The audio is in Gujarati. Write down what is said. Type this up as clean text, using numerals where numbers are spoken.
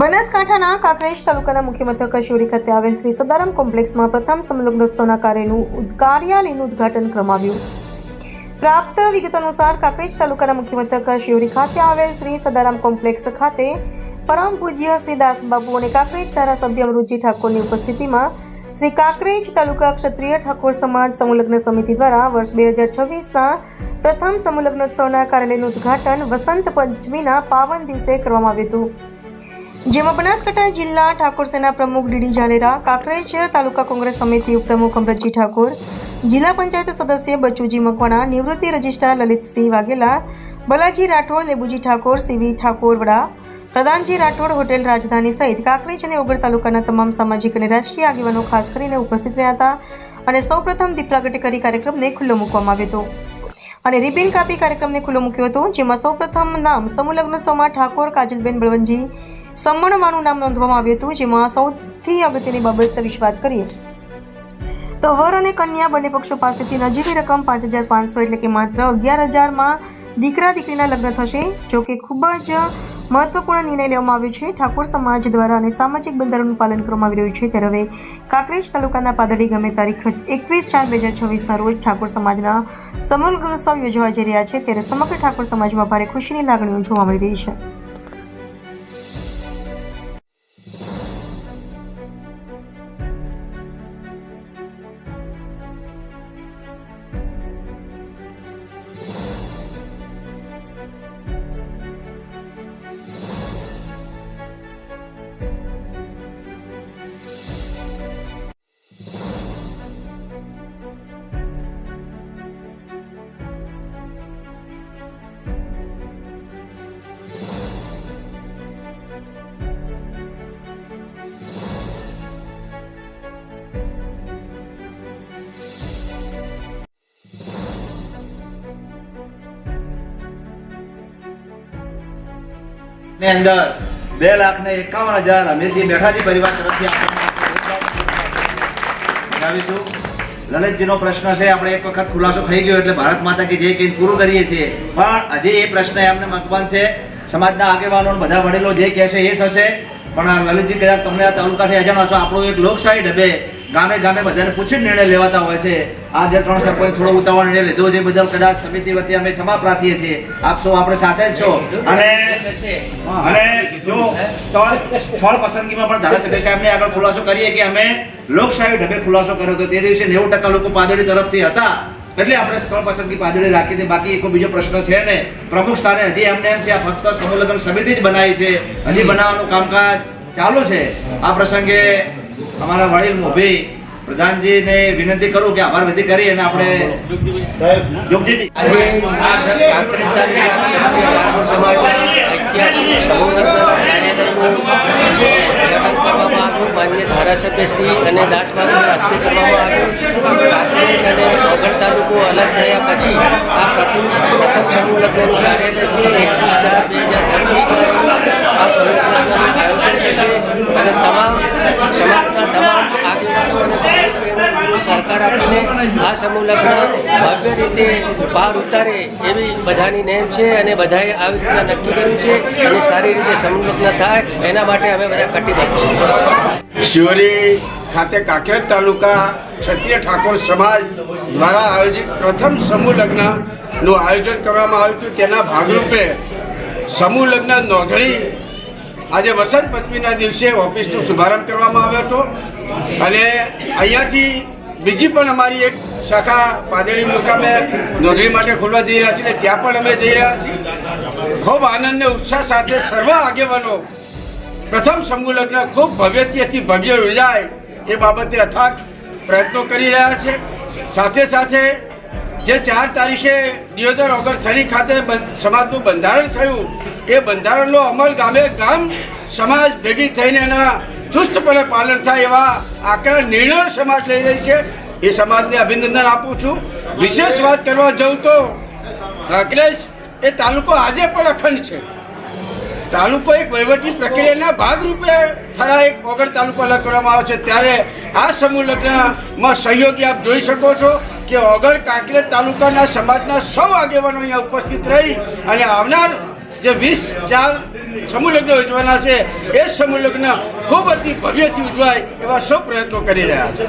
બનાસકાંઠાના કાંકરેજ તાલુકાના મુખ્ય મથક શિવરી ખાતે આવેલ શ્રી સદારામ કોમ્પ્લેક્સમાં પ્રથમ સમલગ્નોત્સવના કાર્યાલયનું ઉદ્ઘાટન કરવામાં આવ્યું। પ્રાપ્ત વિગત અનુસાર કાંકરેજ તાલુકાના મુખ્ય મથક શિવરી ખાતે આવેલ શ્રી સદારામ કોમ્પ્લેક્સ ખાતે પરમ પૂજ્ય શ્રી દાસબાપુ અને કાંકરેજ ધારાસભ્ય અમૃતજી ઠાકોરની ઉપસ્થિતિમાં શ્રી કાંકરેજ તાલુકા ક્ષત્રિય ઠાકોર સમાજ સમૂહલગ્ન સમિતિ દ્વારા વર્ષ 2026ના પ્રથમ સમૂહલગ્નોત્સવના કાર્યાલયનું ઉદ્ઘાટન વસંત પંચમીના પાવન દિવસે કરવામાં આવ્યું હતું, જેમાં બનાસકાંઠા જિલ્લા ઠાકોર સેના પ્રમુખ ડીડી જાલેરા, કાંકરેજ તાલુકા કોંગ્રેસ સમિતિ ઉપપ્રમુખ અમૃતજી ઠાકોર, જિલ્લા પંચાયત સદસ્ય બચુજી મકવાણા, નિવૃત્તિ રજિસ્ટ્રાર લલિતસિંહ વાઘેલા, બલાજી રાઠોડ, લેબુજી ઠાકોર, સીવી ઠાકોર વડા, પ્રધાનજી રાઠોડ, હોટેલ રાજધાની સહિત કાંકરેજ અને ઓગળ તાલુકાના તમામ સામાજિક અને રાજકીય આગેવાનો ખાસ કરીને ઉપસ્થિત રહ્યા હતા અને સૌપ્રથમ દીપ પ્રાગટ્ય કરી કાર્યક્રમને ખુલ્લો મૂકવામાં આવ્યો હતો અને રિબિન કાપી કાર્યક્રમને ખુલ્લો મૂક્યો હતો, જેમાં સૌપ્રથમ નામ સમૂહલગ્નોત્સવમાં ઠાકોર કાજલબેન બળવંતજી સમ્મણવાનું નામ નોંધવામાં આવ્યું હતું, જેમાં સૌથી અગત્યની બાબત વિશે વાત કરીએ તો વર અને કન્યા બંને પક્ષો પાસેથી નજીવી રકમ 5,500 એટલે કે માત્ર 11,000માં દીકરા દીકરીના લગ્ન થશે। જો કે ખૂબ જ મહત્વપૂર્ણ નિર્ણય લેવામાં આવ્યો છે ઠાકોર સમાજ દ્વારા અને સામાજિક બંધારણનું પાલન કરવામાં આવી રહ્યું છે। ત્યારે હવે કાંકરેજ તાલુકાના પાદડી ગામે તારીખ 21/4/2026ના રોજ ઠાકોર સમાજના સમૂહલગ્નોત્સવ યોજવા જઈ રહ્યા છે, ત્યારે સમગ્ર ઠાકોર સમાજમાં ભારે ખુશીની લાગણીઓ જોવા મળી રહી છે। ને અંદર 2,51,000 અમીરજી બેઠાજી પરિવાર તરફથી જણાવીશું। લલિતજીનો પ્રશ્ન છે, આપણે એક વખત ખુલાસો થઈ ગયો એટલે ભારત માતા કી જય કહીને પૂરું કરીએ છીએ, પણ હજી એ પ્રશ્ન એમને મકબન છે, સમાજના આગેવાનો બધા વડીલો જે કહેશે એ થશે। પણ લલિતજી કદાચ તમને આ તાલુકાથી અજાણો છો, આપણું એક લોકશાહી ઢબે ગામે ગામે બધાને પૂછીને નિર્ણય લેવાતા હોય છે। આ જે 3 સરપંચ થોડો ઉતાવળ નિર્ણય લીધો છે બદલ કદાચ સમિતિ વતી અમે ક્ષમા પ્રાર્થીએ છીએ। આપ સૌ આપણે સાથે જ છો અને જો સ્થળ પસંદગીમાં પણ ધારાસભ્ય સાહેબને આગળ ખુલાસો કરીએ કે અમે લોકશાહી ઢબે ખુલાસો કર્યો હતો, તે દિવસે 90% લોકો પાદડી તરફથી હતા એટલે આપણે સ્થળ પસંદગી પાદડી રાખી હતી। બાકી કોઈ બીજો પ્રશ્ન છે ને, પ્રમુખ સ્થાને હજી એમને એમ છે, આ ફક્ત સમૂહલગ્ન સમિતિ જ બનાવી છે, હજી બનાવવાનું કામકાજ ચાલુ છે। આ પ્રસંગે અમારા વડીલ મોભી પ્રધાનજીને વિનંતી કરું કે આભાર વિધિ કરી અને આપણે યોગજીજી આજે કાંકરેજ તાલુકા સમાજના ઐતિહાસિક સમૂહલગ્નના કાર્યક્રમનું ઉદ્ઘાટન કરવામાં આવ્યું। માન્ય ધારાસભ્ય શ્રી અને દાસબાપુના હસ્તે કરવામાં આવ્યું। કાંકરેજ અને ઓગળ તાલુકો અલગ થયા પછી આ પ્રથમ સમૂહલગ્નનું કાર્યાલય છે। 21/4/2026ના આ સમૂહલગ્નનું આયોજન થશે અને તમામ સમાજના તમામ આગેવાનો અને સહકાર આપીને આ સમૂહલગ્ન ભવ્ય રીતે બહાર ઉતારે એવી બધાની નેમ છે અને બધાએ આવી રીતના નક્કી કર્યું છે અને સારી રીતે સમૂહલગ્ન થાય એના માટે અમે બધા કટિબદ્ધ છીએ। શિવરી ખાતે કાંકરેજ તાલુકા ક્ષત્રિય ઠાકોર સમાજ દ્વારા આયોજિત પ્રથમ સમૂહલગ્નનું આયોજન કરવામાં આવ્યું હતું। તેના ભાગરૂપે સમૂહલગ્ન નોંધણી આજે વસંત પંચમીના દિવસે ઓફિસનો શુભારંભ કરવામાં આવ્યો હતો અને અહીંયાથી બીજી પણ અમારી એક શાખા પાદડી મુકામે નોંધણી માટે ખોલવા જઈ રહ્યા છીએ, ત્યાં પણ અમે જઈ રહ્યા છીએ। ખૂબ આનંદ અને ઉત્સાહ સાથે સર્વ આગેવાનો પ્રથમ સમૂહલગ્ન ખૂબ ભવ્યથી ભવ્ય યોજાય એ બાબતે અથાગ પ્રયત્નો કરી રહ્યા છે। સાથે સાથે જે 4 તારીખે દિયોદર ઓગળ થળી ખાતે સમાજનું બંધારણ થયું એ બંધારણનો અમલ ગામે ગામ સમાજ ભેગી થઈને એના ચુસ્તપણે પાલન થાય એવા આકરા નિર્ણયો સમાજ લઈ રહી છે, એ સમાજને અભિનંદન આપું છું। વિશેષ વાત કરવા જાઉં તો કાંકરેજ એ તાલુકો આજે પણ અખંડ છે। તાલુકો એક વહીવટી પ્રક્રિયાના ભાગરૂપે થરા એક ઓગળ તાલુકો અલગ કરવામાં આવ્યો છે, ત્યારે આ સમૂહ લગ્નમાં સહયોગી આપ જોઈ શકો છો કે ઓગળ કાંકરેજ તાલુકાના સમાજના સૌ આગેવાનો અહીંયા ઉપસ્થિત રહી અને આવનાર જે 20/4 સમૂહ લગ્ન ઉજવાના છે એ સમૂહ લગ્ન ખૂબ અતિ ભવ્યથી ઉજવાય એવા સૌ પ્રયત્નો કરી રહ્યા છે.